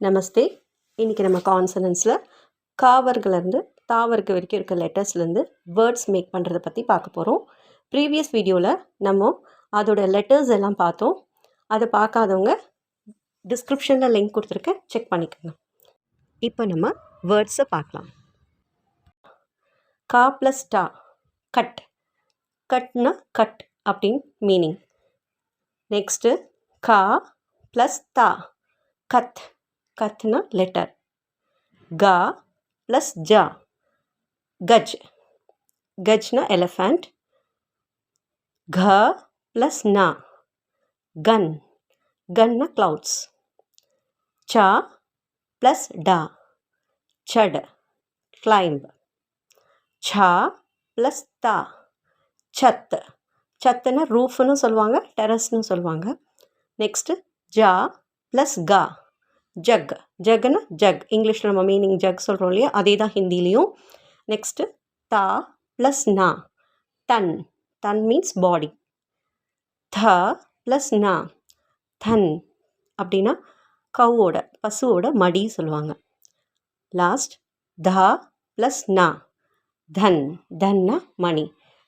நமஸ்தே. இன்றைக்கி நம்ம கான்சனன்ஸில் காவர்கள்லேருந்து தாவருக்கு வரைக்கும் இருக்க லெட்டர்ஸ்லேருந்து வேர்ட்ஸ் மேக் பண்ணுறதை பற்றி பார்க்க போகிறோம். ப்ரீவியஸ் வீடியோவில் நம்ம அதோட லெட்டர்ஸ் எல்லாம் பார்த்தோம். அதை பார்க்காதவங்க டிஸ்கிரிப்ஷனில் லிங்க் கொடுத்துருக்கேன், செக் பண்ணிக்கோங்க. இப்போ நம்ம வேர்ட்ஸை பார்க்கலாம். கா ப்ளஸ் டா, கட். கட்னா கட் அப்படின்னு மீனிங். நெக்ஸ்ட்டு கா ப்ளஸ் தா, கத். கத்னா லெட்டர். கா ப்ளஸ் ஜா, கஜ். கஜ்னா எலிஃபண்ட். க ப்ளஸ் நா, கன். கன்னா க்ளவுட்ஸ். சா ப்ளஸ் டா, சட், கிளைம்ப். சா ப்ளஸ் தா, சத். சத்துன்னா ரூஃப்னு சொல்லுவாங்க, டெரஸ்னு சொல்லுவாங்க. நெக்ஸ்ட்டு ஜா ப்ளஸ் கா, ஜக். ஜக்னா ஜக். இங்கிலீஷில் நம்ம மீனிங் ஜக் சொல்கிறோம் இல்லையா, அதே தான் ஹிந்திலையும். நெக்ஸ்ட்டு தா ப்ளஸ் நா, டன். டன் மீன்ஸ் பாடி. த ப்ளஸ் நா, தன். அப்படின்னா கவோட, பசுவோட மடி சொல்லுவாங்க. லாஸ்ட் தா ப்ளஸ் நா, தன். தன்னா மணி.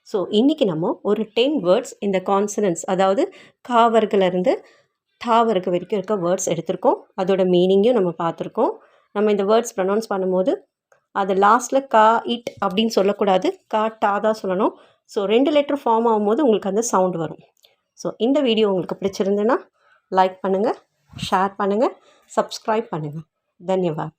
ஸோ இன்றைக்கி நம்ம ஒரு 10 வேர்ட்ஸ் இந்த கான்சனன்ஸ், அதாவது காவர்கள்லேருந்து தாவருக்கு வரைக்கும் இருக்க வேர்ட்ஸ் எடுத்திருக்கோம். அதோட மீனிங்கையும் நம்ம பார்த்துருக்கோம். நம்ம இந்த வேர்ட்ஸ் ப்ரொனவுன்ஸ் பண்ணும்போது அது லாஸ்ட்டில் கா இட் அப்படின்னு சொல்லக்கூடாது, கா டா தான் சொல்லணும். ஸோ 2 லெட்டர் ஃபார்ம் ஆகும்போது உங்களுக்கு அந்த சவுண்ட் வரும். ஸோ இந்த வீடியோ உங்களுக்கு பிடிச்சிருந்துன்னா லைக் பண்ணுங்கள், ஷேர் பண்ணுங்கள், சப்ஸ்கிரைப் பண்ணுங்கள். தன்யவாத்.